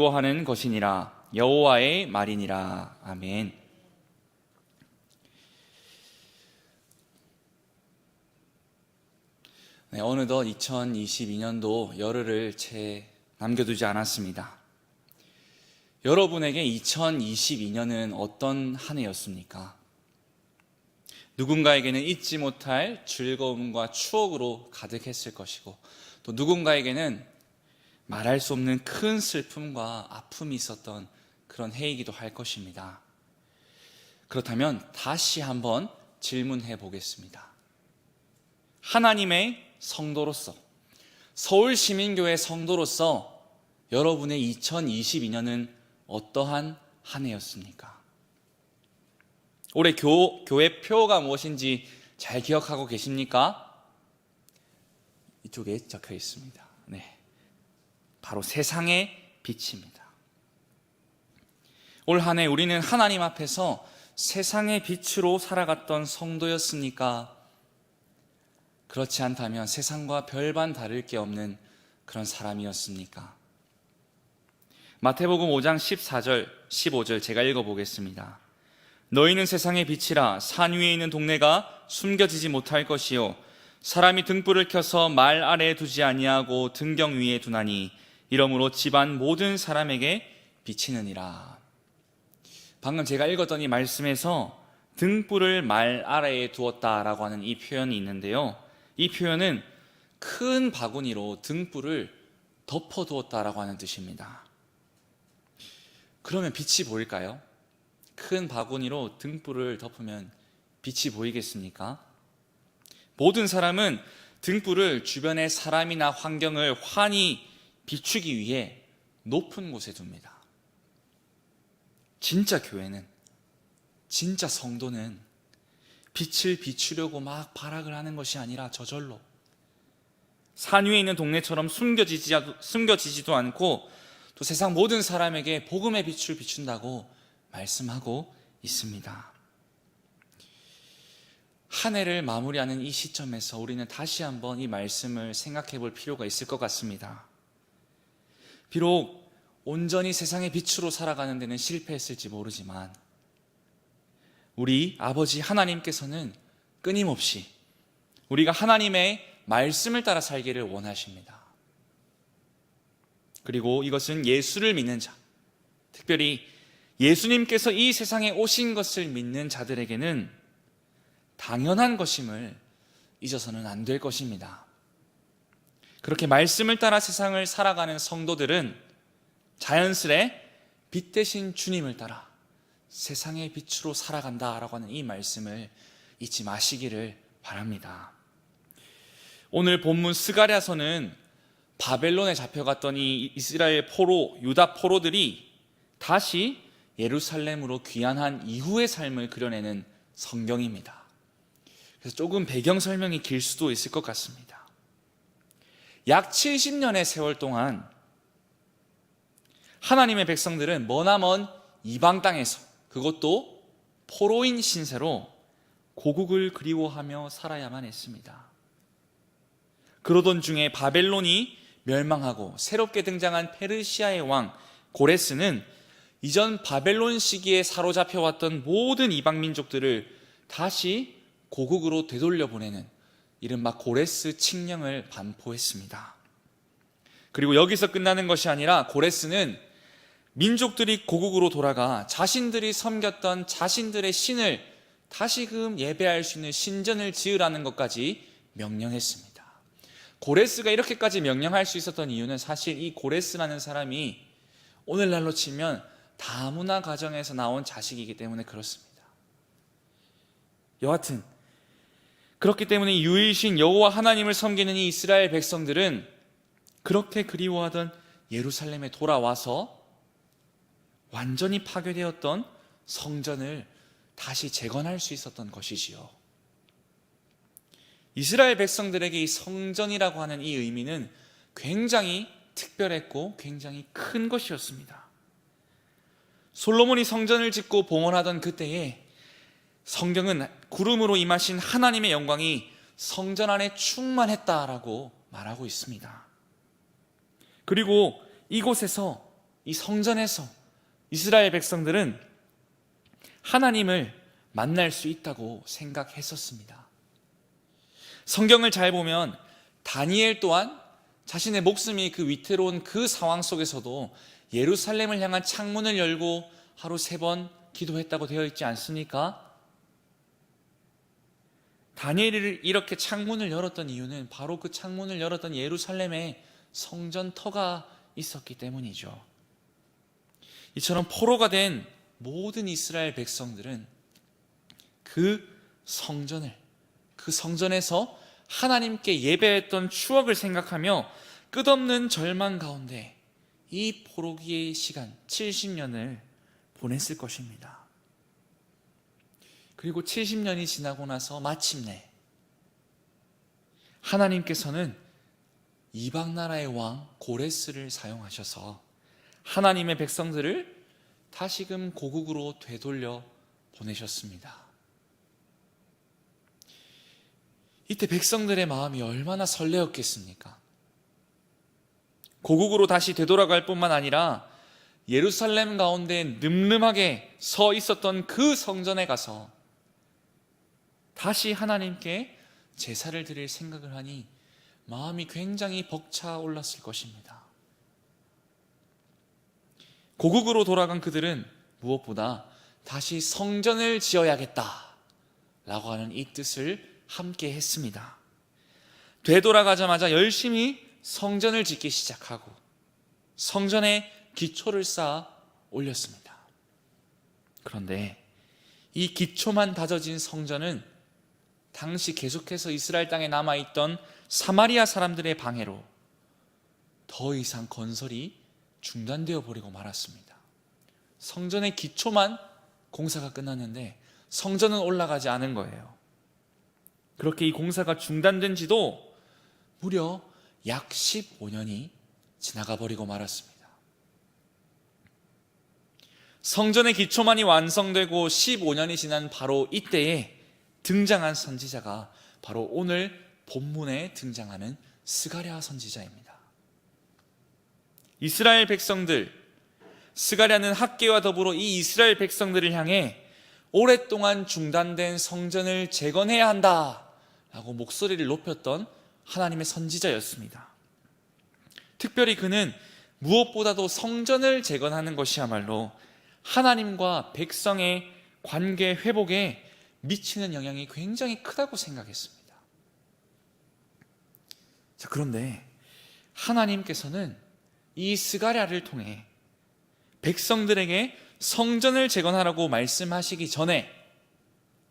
하는 것이니라. 여호와의 말이니라. 아멘. 네, 어느덧 2022년도 열흘을 채 남겨두지 않았습니다. 여러분에게 2022년은 어떤 한 해였습니까? 누군가에게는 잊지 못할 즐거움과 추억으로 가득했을 것이고, 또 누군가에게는 말할 수 없는 큰 슬픔과 아픔이 있었던 그런 해이기도 할 것입니다. 그렇다면 다시 한번 질문해 보겠습니다. 하나님의 성도로서, 서울시민교회 성도로서 여러분의 2022년은 어떠한 한 해였습니까? 올해 교회 표어가 무엇인지 잘 기억하고 계십니까? 이쪽에 적혀 있습니다. 네, 바로 세상의 빛입니다. 올 한 해 우리는 하나님 앞에서 세상의 빛으로 살아갔던 성도였습니까? 그렇지 않다면 세상과 별반 다를 게 없는 그런 사람이었습니까? 마태복음 5장 14절, 15절 제가 읽어보겠습니다. 너희는 세상의 빛이라. 산 위에 있는 동네가 숨겨지지 못할 것이요 사람이 등불을 켜서 말 아래에 두지 아니하고 등경 위에 두나니 이러므로 집안 모든 사람에게 비치느니라. 방금 제가 읽었던 이 말씀에서 등불을 말 아래에 두었다라고 하는 이 표현이 있는데요, 이 표현은 큰 바구니로 등불을 덮어두었다라고 하는 뜻입니다. 그러면 빛이 보일까요? 큰 바구니로 등불을 덮으면 빛이 보이겠습니까? 모든 사람은 등불을 주변의 사람이나 환경을 환히 비추기 위해 높은 곳에 둡니다. 진짜 교회는, 진짜 성도는 빛을 비추려고 막 발악을 하는 것이 아니라 저절로 산 위에 있는 동네처럼 숨겨지지도 않고 또 세상 모든 사람에게 복음의 빛을 비춘다고 말씀하고 있습니다. 한 해를 마무리하는 이 시점에서 우리는 다시 한번 이 말씀을 생각해 볼 필요가 있을 것 같습니다. 비록 온전히 세상의 빛으로 살아가는 데는 실패했을지 모르지만 우리 아버지 하나님께서는 끊임없이 우리가 하나님의 말씀을 따라 살기를 원하십니다. 그리고 이것은 예수를 믿는 자, 특별히 예수님께서 이 세상에 오신 것을 믿는 자들에게는 당연한 것임을 잊어서는 안 될 것입니다. 그렇게 말씀을 따라 세상을 살아가는 성도들은 자연스레 빛 대신 주님을 따라 세상의 빛으로 살아간다라고 하는 이 말씀을 잊지 마시기를 바랍니다. 오늘 본문 스가랴서는 바벨론에 잡혀갔던 이 이스라엘 포로, 유다 포로들이 다시 예루살렘으로 귀환한 이후의 삶을 그려내는 성경입니다. 그래서 조금 배경 설명이 길 수도 있을 것 같습니다. 약 70년의 세월 동안 하나님의 백성들은 머나먼 이방 땅에서, 그것도 포로인 신세로 고국을 그리워하며 살아야만 했습니다. 그러던 중에 바벨론이 멸망하고 새롭게 등장한 페르시아의 왕 고레스는 이전 바벨론 시기에 사로잡혀왔던 모든 이방 민족들을 다시 고국으로 되돌려 보내는 이른바 고레스 칙령을 반포했습니다. 그리고 여기서 끝나는 것이 아니라 고레스는 민족들이 고국으로 돌아가 자신들이 섬겼던 자신들의 신을 다시금 예배할 수 있는 신전을 지으라는 것까지 명령했습니다. 고레스가 이렇게까지 명령할 수 있었던 이유는 사실 이 고레스라는 사람이 오늘날로 치면 다문화 가정에서 나온 자식이기 때문에 그렇습니다. 여하튼 그렇기 때문에 유일신 여호와 하나님을 섬기는 이 이스라엘 백성들은 그렇게 그리워하던 예루살렘에 돌아와서 완전히 파괴되었던 성전을 다시 재건할 수 있었던 것이지요. 이스라엘 백성들에게 이 성전이라고 하는 이 의미는 굉장히 특별했고 굉장히 큰 것이었습니다. 솔로몬이 성전을 짓고 봉헌하던 그때에 성경은 구름으로 임하신 하나님의 영광이 성전 안에 충만했다라고 말하고 있습니다. 그리고 이곳에서 이 성전에서 이스라엘 백성들은 하나님을 만날 수 있다고 생각했었습니다. 성경을 잘 보면 다니엘 또한 자신의 목숨이 그 위태로운 그 상황 속에서도 예루살렘을 향한 창문을 열고 하루 3번 기도했다고 되어 있지 않습니까? 다니엘이 이렇게 창문을 열었던 이유는 바로 그 창문을 열었던 예루살렘에 성전터가 있었기 때문이죠. 이처럼 포로가 된 모든 이스라엘 백성들은 그 성전에서 하나님께 예배했던 추억을 생각하며 끝없는 절망 가운데 이 포로기의 시간 70년을 보냈을 것입니다. 그리고 70년이 지나고 나서 마침내 하나님께서는 이방 나라의 왕 고레스를 사용하셔서 하나님의 백성들을 다시금 고국으로 되돌려 보내셨습니다. 이때 백성들의 마음이 얼마나 설레었겠습니까? 고국으로 다시 되돌아갈 뿐만 아니라 예루살렘 가운데 늠름하게 서 있었던 그 성전에 가서 다시 하나님께 제사를 드릴 생각을 하니 마음이 굉장히 벅차올랐을 것입니다. 고국으로 돌아간 그들은 무엇보다 다시 성전을 지어야겠다 라고 하는 이 뜻을 함께 했습니다. 되돌아가자마자 열심히 성전을 짓기 시작하고 성전에 기초를 쌓아 올렸습니다. 그런데 이 기초만 다져진 성전은 당시 계속해서 이스라엘 땅에 남아있던 사마리아 사람들의 방해로 더 이상 건설이 중단되어 버리고 말았습니다. 성전의 기초만 공사가 끝났는데 성전은 올라가지 않은 거예요. 그렇게 이 공사가 중단된 지도 무려 약 15년이 지나가 버리고 말았습니다. 성전의 기초만이 완성되고 15년이 지난 바로 이때에 등장한 선지자가 바로 오늘 본문에 등장하는 스가랴 선지자입니다. 이스라엘 백성들, 스가랴는 학개와 더불어 이 이스라엘 백성들을 향해 오랫동안 중단된 성전을 재건해야 한다 라고 목소리를 높였던 하나님의 선지자였습니다. 특별히 그는 무엇보다도 성전을 재건하는 것이야말로 하나님과 백성의 관계 회복에 미치는 영향이 굉장히 크다고 생각했습니다. 자, 그런데 하나님께서는 이 스가랴를 통해 백성들에게 성전을 재건하라고 말씀하시기 전에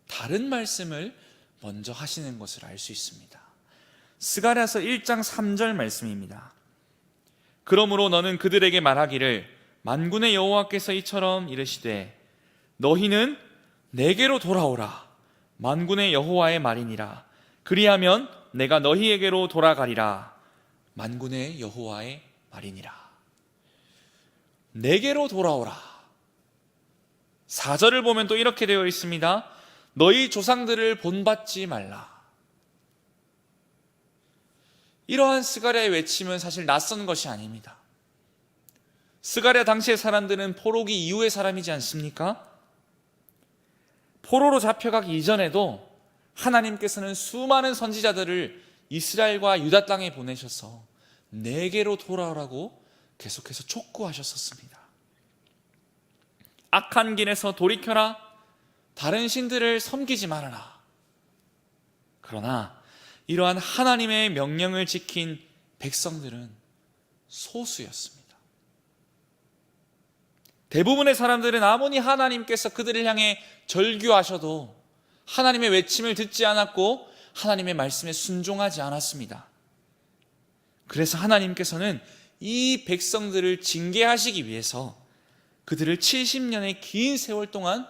다른 말씀을 먼저 하시는 것을 알 수 있습니다. 스가랴서 1장 3절 말씀입니다. 그러므로 너는 그들에게 말하기를 만군의 여호와께서 이처럼 이르시되 너희는 내게로 돌아오라. 만군의 여호와의 말이니라. 그리하면 내가 너희에게로 돌아가리라. 만군의 여호와의 말이니라. 내게로 돌아오라. 4절을 보면 또 이렇게 되어 있습니다. 너희 조상들을 본받지 말라. 이러한 스가랴의 외침은 사실 낯선 것이 아닙니다. 스가랴 당시의 사람들은 포로기 이후의 사람이지 않습니까? 포로로 잡혀가기 이전에도 하나님께서는 수많은 선지자들을 이스라엘과 유다 땅에 보내셔서 내게로 돌아오라고 계속해서 촉구하셨었습니다. 악한 길에서 돌이켜라. 다른 신들을 섬기지 말아라. 그러나 이러한 하나님의 명령을 지킨 백성들은 소수였습니다. 대부분의 사람들은 아무리 하나님께서 그들을 향해 절규하셔도 하나님의 외침을 듣지 않았고 하나님의 말씀에 순종하지 않았습니다. 그래서 하나님께서는 이 백성들을 징계하시기 위해서 그들을 70년의 긴 세월 동안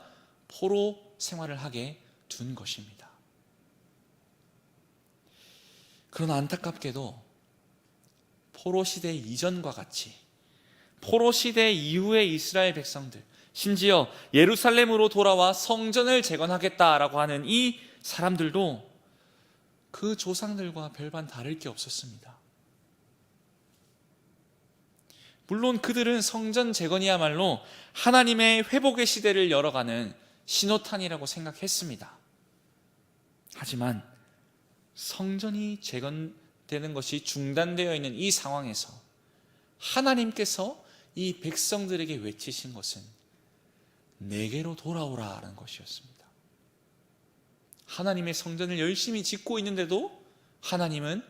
포로 생활을 하게 둔 것입니다. 그러나 안타깝게도 포로 시대 이전과 같이 포로 시대 이후의 이스라엘 백성들, 심지어 예루살렘으로 돌아와 성전을 재건하겠다라고 하는 이 사람들도 그 조상들과 별반 다를 게 없었습니다. 물론 그들은 성전 재건이야말로 하나님의 회복의 시대를 열어가는 신호탄이라고 생각했습니다. 하지만 성전이 재건되는 것이 중단되어 있는 이 상황에서 하나님께서 이 백성들에게 외치신 것은 내게로 돌아오라는 것이었습니다. 하나님의 성전을 열심히 짓고 있는데도 하나님은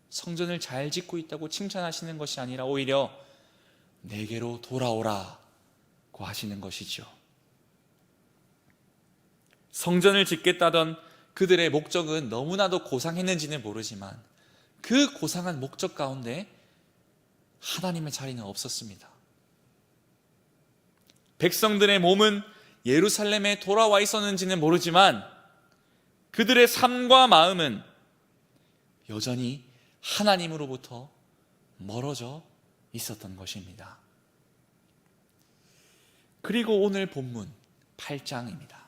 성전을 잘 짓고 있다고 칭찬하시는 것이 아니라 오히려 내게로 돌아오라고 하시는 것이죠. 성전을 짓겠다던 그들의 목적은 너무나도 고상했는지는 모르지만 그 고상한 목적 가운데 하나님의 자리는 없었습니다. 백성들의 몸은 예루살렘에 돌아와 있었는지는 모르지만 그들의 삶과 마음은 여전히 하나님으로부터 멀어져 있었던 것입니다. 그리고 오늘 본문 8장입니다.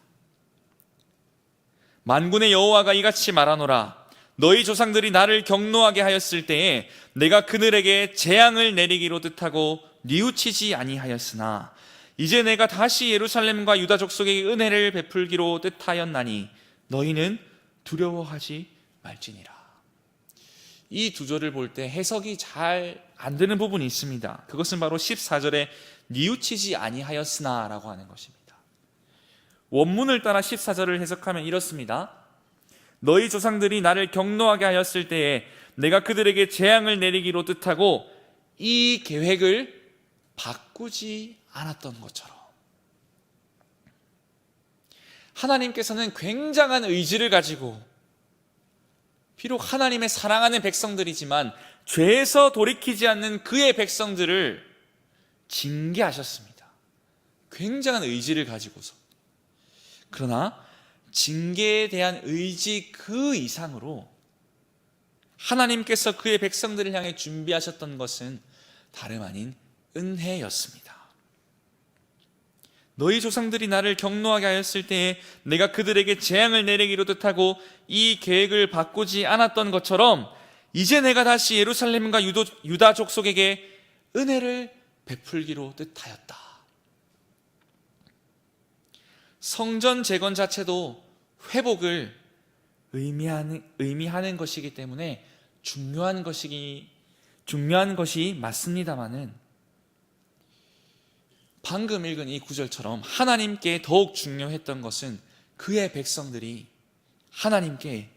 만군의 여호와가 이같이 말하노라. 너희 조상들이 나를 경노하게 하였을 때에 내가 그들에게 재앙을 내리기로 뜻하고 뉘우치지 아니하였으나 이제 내가 다시 예루살렘과 유다 족속에게 은혜를 베풀기로 뜻하였나니 너희는 두려워하지 말지니라. 이 두 절을 볼 때 해석이 잘 안 되는 부분이 있습니다. 그것은 바로 14절에 뉘우치지 아니하였으나 라고 하는 것입니다. 원문을 따라 14절을 해석하면 이렇습니다. 너희 조상들이 나를 경노하게 하였을 때에 내가 그들에게 재앙을 내리기로 뜻하고 이 계획을 바꾸지 않았던 것처럼 하나님께서는 굉장한 의지를 가지고 비록 하나님의 사랑하는 백성들이지만 죄에서 돌이키지 않는 그의 백성들을 징계하셨습니다. 굉장한 의지를 가지고서. 그러나 징계에 대한 의지 그 이상으로 하나님께서 그의 백성들을 향해 준비하셨던 것은 다름 아닌 은혜였습니다. 너희 조상들이 나를 경노하게 하였을 때에 내가 그들에게 재앙을 내리기로 뜻하고 이 계획을 바꾸지 않았던 것처럼 이제 내가 다시 예루살렘과 유다 족속에게 은혜를 베풀기로 뜻하였다. 성전 재건 자체도 회복을 의미하는 것이기 때문에 중요한 것이 맞습니다마는 방금 읽은 이 구절처럼 하나님께 더욱 중요했던 것은 그의 백성들이 하나님께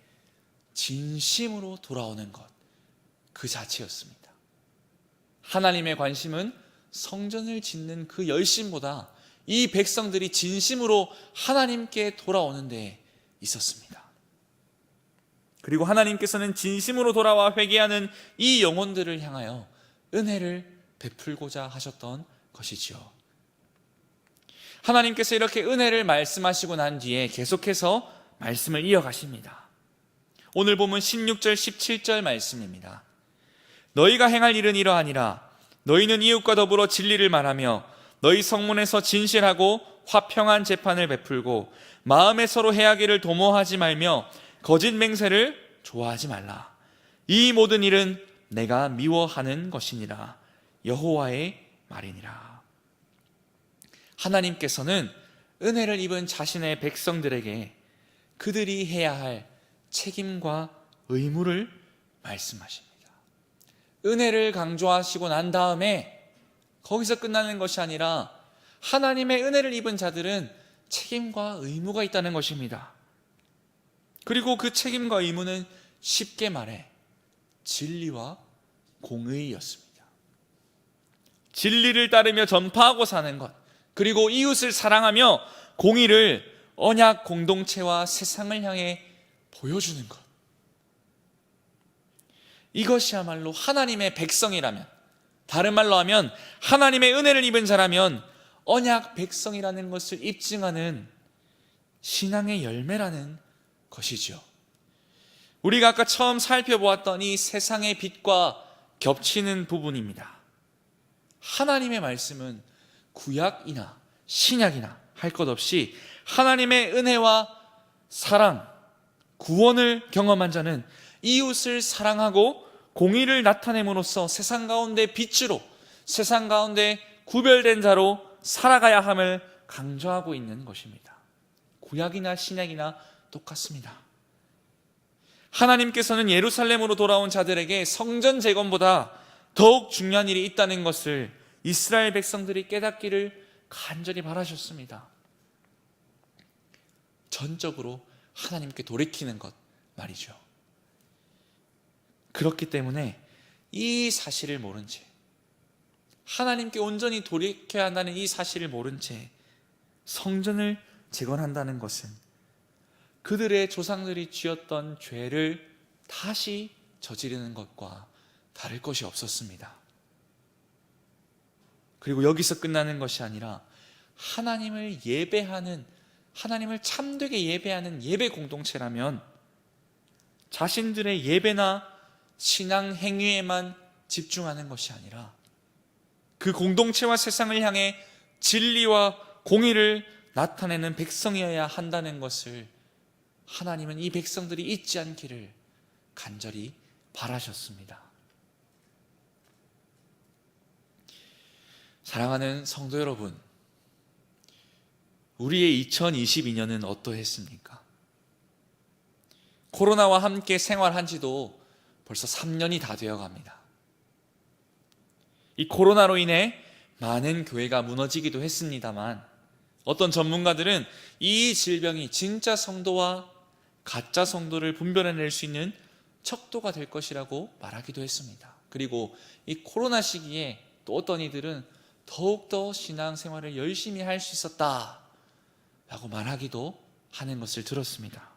진심으로 돌아오는 것 그 자체였습니다. 하나님의 관심은 성전을 짓는 그 열심보다 이 백성들이 진심으로 하나님께 돌아오는 데 있었습니다. 그리고 하나님께서는 진심으로 돌아와 회개하는 이 영혼들을 향하여 은혜를 베풀고자 하셨던 것이지요. 하나님께서 이렇게 은혜를 말씀하시고 난 뒤에 계속해서 말씀을 이어가십니다. 오늘 보면 16절 17절 말씀입니다. 너희가 행할 일은 이러하니라. 너희는 이웃과 더불어 진리를 말하며 너희 성문에서 진실하고 화평한 재판을 베풀고 마음에 서로 해하기를 도모하지 말며 거짓 맹세를 좋아하지 말라. 이 모든 일은 내가 미워하는 것이니라. 여호와의 말이니라. 하나님께서는 은혜를 입은 자신의 백성들에게 그들이 해야 할 책임과 의무를 말씀하십니다. 은혜를 강조하시고 난 다음에 거기서 끝나는 것이 아니라 하나님의 은혜를 입은 자들은 책임과 의무가 있다는 것입니다. 그리고 그 책임과 의무는 쉽게 말해 진리와 공의였습니다. 진리를 따르며 전파하고 사는 것, 그리고 이웃을 사랑하며 공의를 언약 공동체와 세상을 향해 보여주는 것. 이것이야말로 하나님의 백성이라면, 다른 말로 하면 하나님의 은혜를 입은 자라면 언약 백성이라는 것을 입증하는 신앙의 열매라는 것이죠. 우리가 아까 처음 살펴보았던 이 세상의 빛과 겹치는 부분입니다. 하나님의 말씀은 구약이나 신약이나 할 것 없이 하나님의 은혜와 사랑, 구원을 경험한 자는 이웃을 사랑하고 공의를 나타냄으로써 세상 가운데 빛으로 세상 가운데 구별된 자로 살아가야 함을 강조하고 있는 것입니다. 구약이나 신약이나 똑같습니다. 하나님께서는 예루살렘으로 돌아온 자들에게 성전 재건보다 더욱 중요한 일이 있다는 것을 이스라엘 백성들이 깨닫기를 간절히 바라셨습니다. 전적으로 하나님께 돌이키는 것 말이죠. 그렇기 때문에 이 사실을 모른 채, 하나님께 온전히 돌이켜야 한다는 이 사실을 모른 채 성전을 재건한다는 것은 그들의 조상들이 지었던 죄를 다시 저지르는 것과 다를 것이 없었습니다. 그리고 여기서 끝나는 것이 아니라 하나님을 예배하는, 하나님을 참되게 예배하는 예배 공동체라면 자신들의 예배나 신앙 행위에만 집중하는 것이 아니라 그 공동체와 세상을 향해 진리와 공의를 나타내는 백성이어야 한다는 것을 하나님은 이 백성들이 잊지 않기를 간절히 바라셨습니다. 사랑하는 성도 여러분, 우리의 2022년은 어떠했습니까? 코로나와 함께 생활한 지도 벌써 3년이 다 되어 갑니다. 이 코로나로 인해 많은 교회가 무너지기도 했습니다만 어떤 전문가들은 이 질병이 진짜 성도와 가짜 성도를 분별해낼 수 있는 척도가 될 것이라고 말하기도 했습니다. 그리고 이 코로나 시기에 또 어떤 이들은 더욱더 신앙생활을 열심히 할 수 있었다라고 말하기도 하는 것을 들었습니다.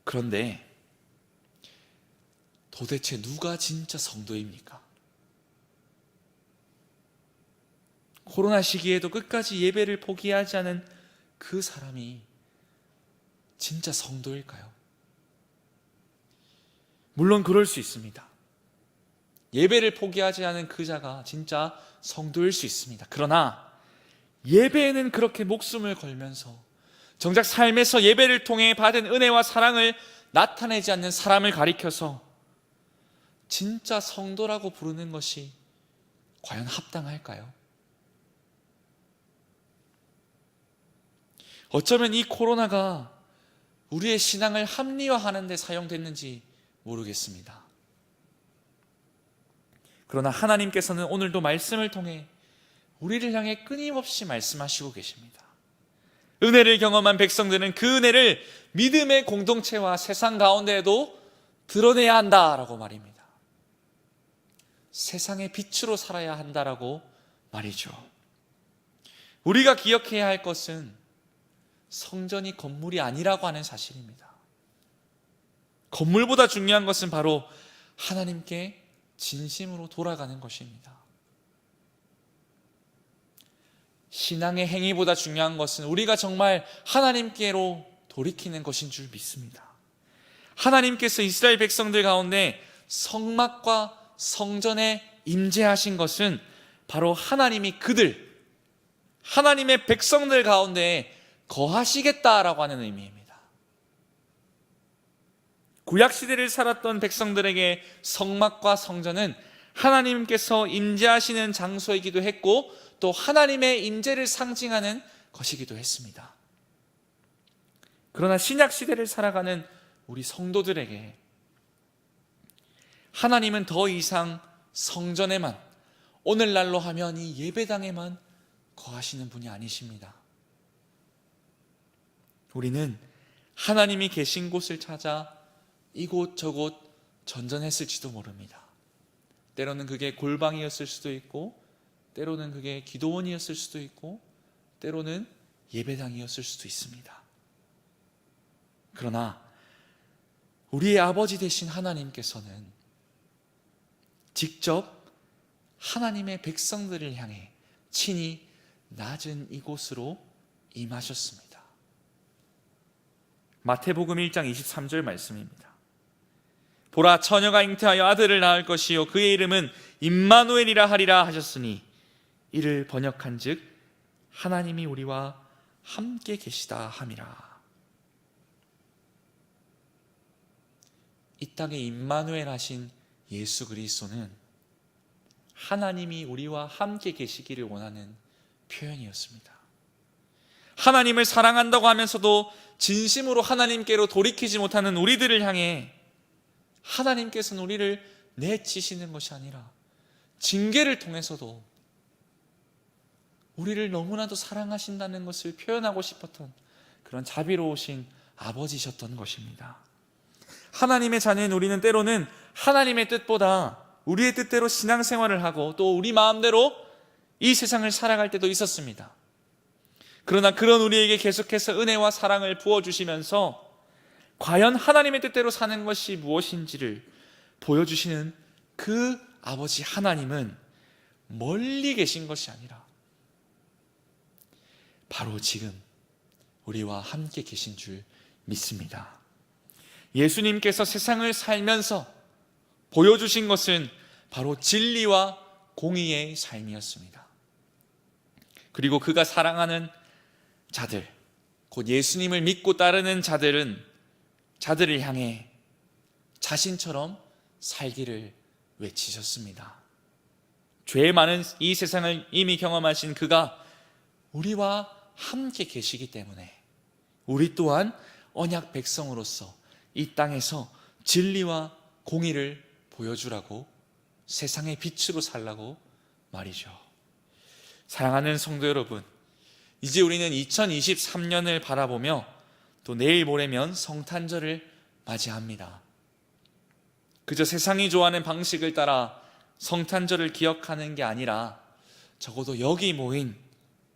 그런데 도대체 누가 진짜 성도입니까? 코로나 시기에도 끝까지 예배를 포기하지 않은 그 사람이 진짜 성도일까요? 물론 그럴 수 있습니다. 예배를 포기하지 않은 그 자가 진짜 성도일 수 있습니다. 그러나 예배에는 그렇게 목숨을 걸면서 정작 삶에서 예배를 통해 받은 은혜와 사랑을 나타내지 않는 사람을 가리켜서 진짜 성도라고 부르는 것이 과연 합당할까요? 어쩌면 이 코로나가 우리의 신앙을 합리화하는 데 사용됐는지 모르겠습니다. 그러나 하나님께서는 오늘도 말씀을 통해 우리를 향해 끊임없이 말씀하시고 계십니다. 은혜를 경험한 백성들은 그 은혜를 믿음의 공동체와 세상 가운데에도 드러내야 한다라고 말입니다. 세상의 빛으로 살아야 한다라고 말이죠. 우리가 기억해야 할 것은 성전이 건물이 아니라고 하는 사실입니다. 건물보다 중요한 것은 바로 하나님께 진심으로 돌아가는 것입니다. 신앙의 행위보다 중요한 것은 우리가 정말 하나님께로 돌이키는 것인 줄 믿습니다. 하나님께서 이스라엘 백성들 가운데 성막과 성전에 임재하신 것은 바로 하나님이 그들, 하나님의 백성들 가운데 거하시겠다라고 하는 의미입니다. 구약시대를 살았던 백성들에게 성막과 성전은 하나님께서 임재하시는 장소이기도 했고 또 하나님의 임재를 상징하는 것이기도 했습니다. 그러나 신약시대를 살아가는 우리 성도들에게 하나님은 더 이상 성전에만, 오늘날로 하면 이 예배당에만 거하시는 분이 아니십니다. 우리는 하나님이 계신 곳을 찾아 이곳저곳 전전했을지도 모릅니다. 때로는 그게 골방이었을 수도 있고, 때로는 그게 기도원이었을 수도 있고, 때로는 예배당이었을 수도 있습니다. 그러나 우리의 아버지 되신 하나님께서는 직접 하나님의 백성들을 향해 친히 낮은 이곳으로 임하셨습니다. 마태복음 1장 23절 말씀입니다. 보라, 처녀가 잉태하여 아들을 낳을 것이요 그의 이름은 임마누엘이라 하리라 하셨으니 이를 번역한즉 하나님이 우리와 함께 계시다 함이라. 이 땅에 임마누엘 하신 예수 그리스도는 하나님이 우리와 함께 계시기를 원하는 표현이었습니다. 하나님을 사랑한다고 하면서도 진심으로 하나님께로 돌이키지 못하는 우리들을 향해 하나님께서는 우리를 내치시는 것이 아니라 징계를 통해서도 우리를 너무나도 사랑하신다는 것을 표현하고 싶었던 그런 자비로우신 아버지셨던 것입니다. 하나님의 자녀인 우리는 때로는 하나님의 뜻보다 우리의 뜻대로 신앙생활을 하고 또 우리 마음대로 이 세상을 살아갈 때도 있었습니다. 그러나 그런 우리에게 계속해서 은혜와 사랑을 부어주시면서 과연 하나님의 뜻대로 사는 것이 무엇인지를 보여주시는 그 아버지 하나님은 멀리 계신 것이 아니라 바로 지금 우리와 함께 계신 줄 믿습니다. 예수님께서 세상을 살면서 보여주신 것은 바로 진리와 공의의 삶이었습니다. 그리고 그가 사랑하는 자들, 곧 예수님을 믿고 따르는 자들을 향해 자신처럼 살기를 외치셨습니다. 죄 많은 이 세상을 이미 경험하신 그가 우리와 함께 계시기 때문에 우리 또한 언약 백성으로서 이 땅에서 진리와 공의를 보여주라고 세상의 빛으로 살라고 말이죠. 사랑하는 성도 여러분, 이제 우리는 2023년을 바라보며 또 내일 모레면 성탄절을 맞이합니다. 그저 세상이 좋아하는 방식을 따라 성탄절을 기억하는 게 아니라 적어도 여기 모인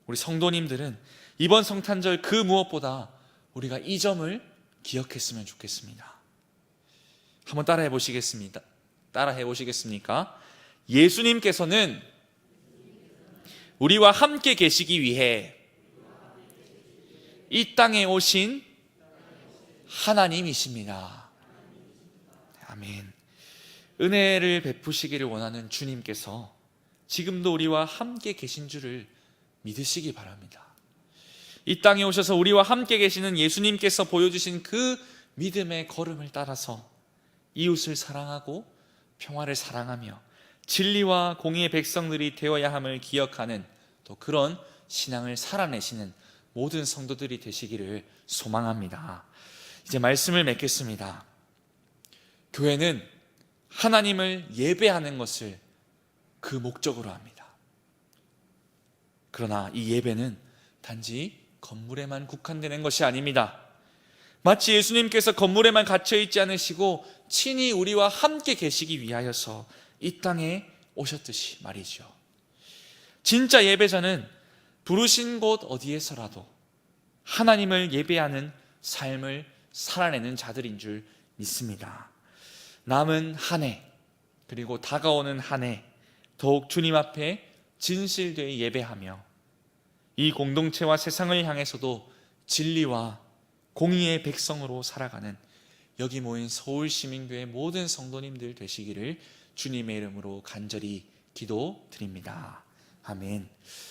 우리 성도님들은 이번 성탄절 그 무엇보다 우리가 이 점을 기억했으면 좋겠습니다. 한번 따라해 보시겠습니까? 예수님께서는 우리와 함께 계시기 위해 이 땅에 오신 하나님이십니다. 아멘. 은혜를 베푸시기를 원하는 주님께서 지금도 우리와 함께 계신 줄을 믿으시기 바랍니다. 이 땅에 오셔서 우리와 함께 계시는 예수님께서 보여주신 그 믿음의 걸음을 따라서 이웃을 사랑하고 평화를 사랑하며 진리와 공의의 백성들이 되어야 함을 기억하는 또 그런 신앙을 살아내시는 모든 성도들이 되시기를 소망합니다. 이제 말씀을 맺겠습니다. 교회는 하나님을 예배하는 것을 그 목적으로 합니다. 그러나 이 예배는 단지 건물에만 국한되는 것이 아닙니다. 마치 예수님께서 건물에만 갇혀 있지 않으시고 친히 우리와 함께 계시기 위하여서 이 땅에 오셨듯이 말이죠. 진짜 예배자는 부르신 곳 어디에서라도 하나님을 예배하는 삶을 살아내는 자들인 줄 믿습니다. 남은 한 해 그리고 다가오는 한 해 더욱 주님 앞에 진실되게 예배하며 이 공동체와 세상을 향해서도 진리와 공의의 백성으로 살아가는 여기 모인 서울시민교회 모든 성도님들 되시기를 주님의 이름으로 간절히 기도드립니다. 아멘.